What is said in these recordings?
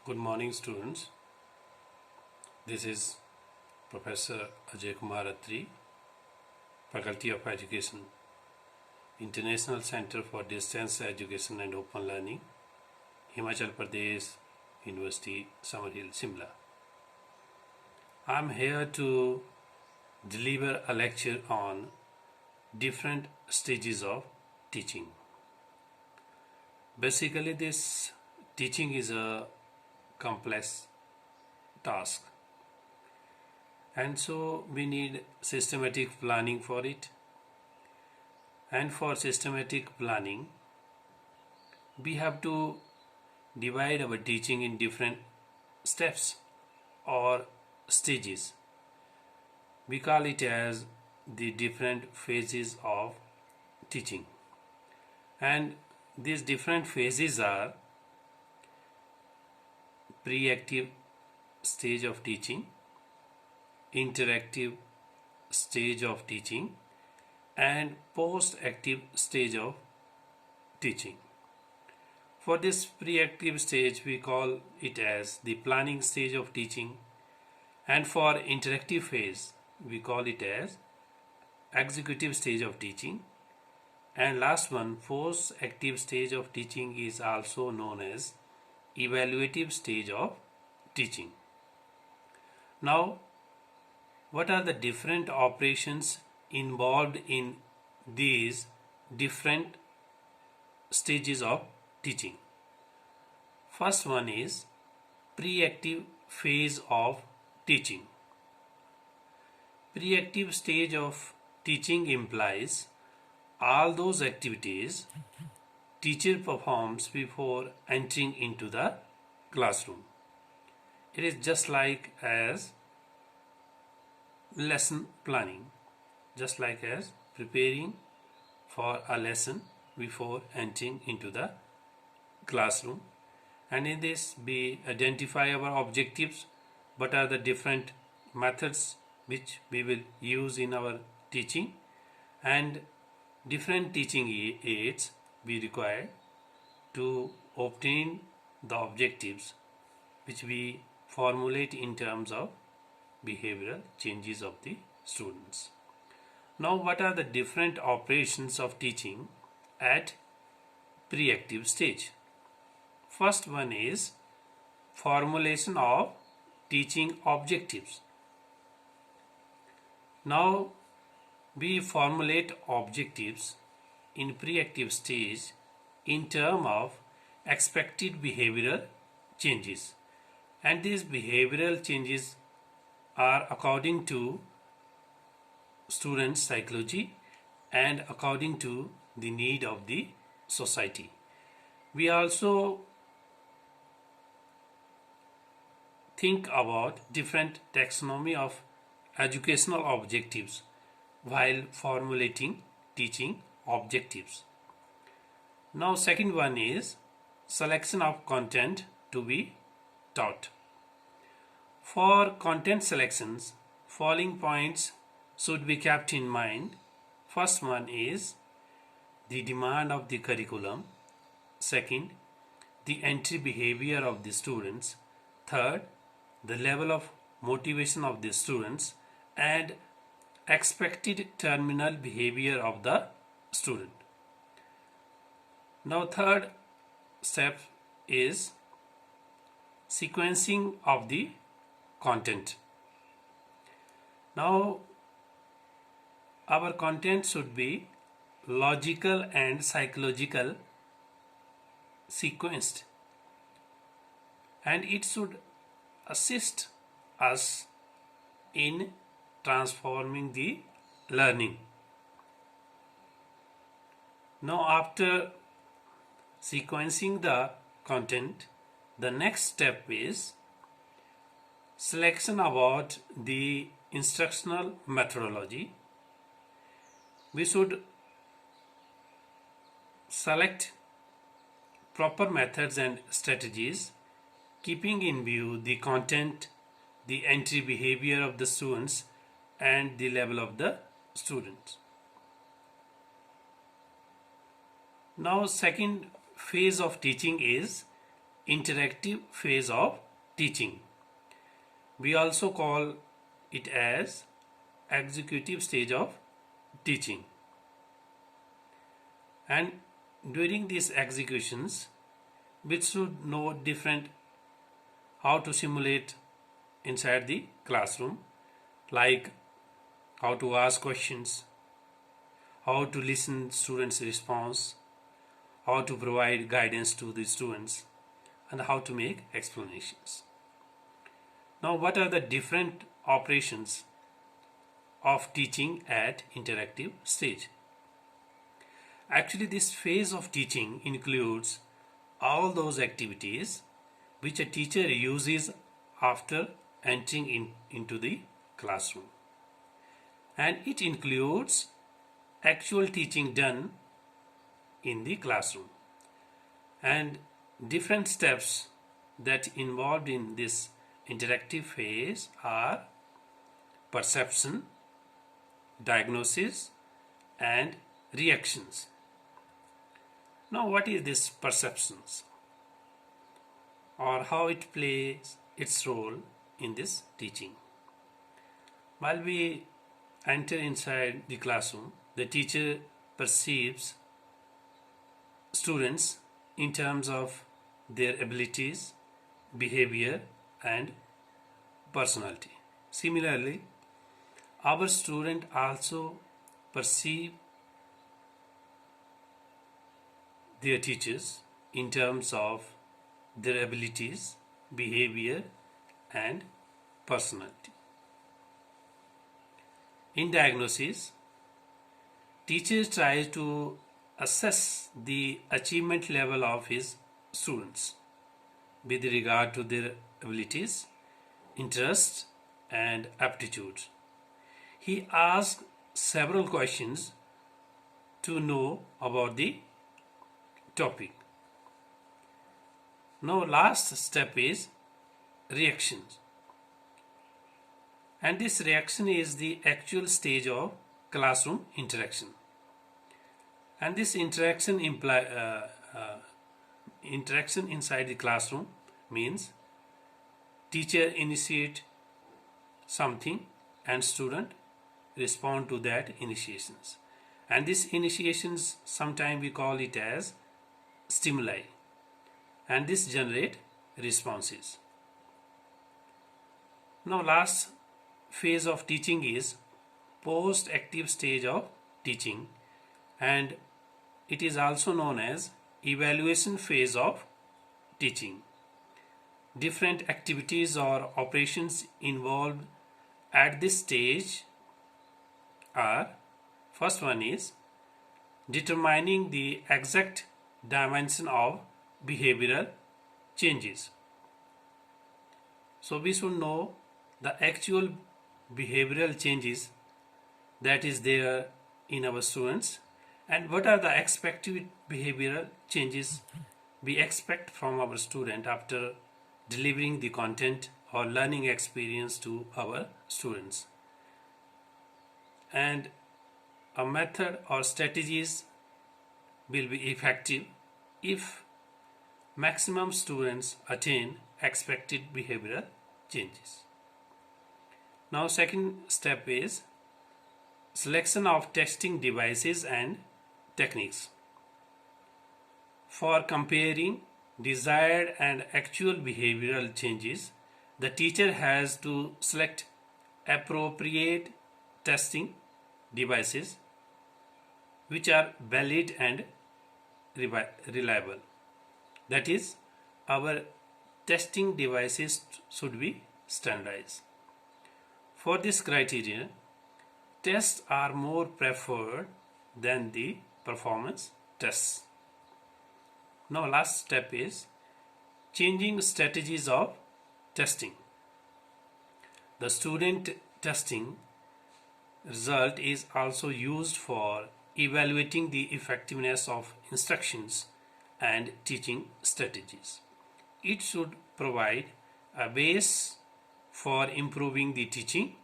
Good morning, students. This is Professor Ajay Kumar Attri, Faculty of Education, International Center for Distance Education and Open Learning, Himachal Pradesh University, Summerhill, Shimla. I am here to deliver a lecture on different stages of teaching. Basically, this teaching is a complex task, and so we need systematic planning for it. And for systematic planning, we have to divide our teaching in different steps or stages. We call it as the different phases of teaching, and these different phases are pre-active stage of teaching, interactive stage of teaching, and post-active stage of teaching. For this pre-active stage, we call it as the planning stage of teaching, and for interactive phase, we call it as executive stage of teaching, and last one, post-active stage of teaching, is also known as evaluative stage of teaching. Now, what are the different operations involved in these different stages of teaching? First one is pre-active phase of teaching. Pre-active stage of teaching implies all those activities teacher performs before entering into the classroom. It is just like as lesson planning, just like as preparing for a lesson before entering into the classroom. And in this, we identify our objectives, what are the different methods which we will use in our teaching, and different teaching aids we require to obtain the objectives which we formulate in terms of behavioral changes of the students. Now, what are the different operations of teaching at pre-active stage? First one is formulation of teaching objectives. Now, we formulate objectives in pre-active stage in terms of expected behavioral changes, and these behavioral changes are according to students' psychology and according to the need of the society. We also think about different taxonomy of educational objectives while formulating teaching objectives. Now, second one is selection of content to be taught. For content selections, following points should be kept in mind. First one is the demand of the curriculum. Second, the entry behavior of the students. Third, the level of motivation of the students, and expected terminal behavior of the student. Now, third step is sequencing of the content. Now, our content should be logical and psychological sequenced, and it should assist us in transforming the learning. Now, after sequencing the content, the next step is selection about the instructional methodology. We should select proper methods and strategies, keeping in view the content, the entry behavior of the students, and the level of the students. Now, second phase of teaching is interactive phase of teaching. We also call it as executive stage of teaching. And during these executions, we should know different how to simulate inside the classroom, like how to ask questions, how to listen students' response, how to provide guidance to the students, and how to make explanations. Now, what are the different operations of teaching at interactive stage? Actually, this phase of teaching includes all those activities which a teacher uses after entering into the classroom. And it includes actual teaching done in the classroom. And different steps that involved in this interactive phase are perception, diagnosis, and reactions. Now, what is this perceptions, or how it plays its role in this teaching? While we enter inside the classroom, the teacher perceives students in terms of their abilities, behavior, and personality. Similarly, our student also perceive their teachers in terms of their abilities, behavior, and personality. In diagnosis, teacher tries to assess the achievement level of his students with regard to their abilities, interests, and aptitudes. He asks several questions to know about the topic. Now, last step is reactions. And this reaction is the actual stage of classroom interaction. And this interaction interaction inside the classroom means teacher initiate something and student respond to that initiations. And these initiations, sometimes we call it as stimuli, and this generate responses. Now, last phase of teaching is post-active stage of teaching, and it is also known as evaluation phase of teaching. Different activities or operations involved at this stage are: first one is determining the exact dimension of behavioral changes. So we should know the actual behavioral changes that is there in our students, and what are the expected behavioral changes we expect from our student after delivering the content or learning experience to our students. And a method or strategies will be effective if maximum students attain expected behavioral changes. Now, second step is selection of testing devices and techniques. For comparing desired and actual behavioral changes, the teacher has to select appropriate testing devices which are valid and reliable. That is, our testing devices should be standardized. For this criteria, tests are more preferred than the performance tests. Now, last step is changing strategies of testing. The student testing result is also used for evaluating the effectiveness of instructions and teaching strategies. It should provide a base for improving the teaching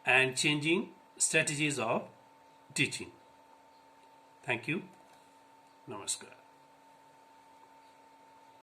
and changing strategies of teaching. Thank you. Namaskar.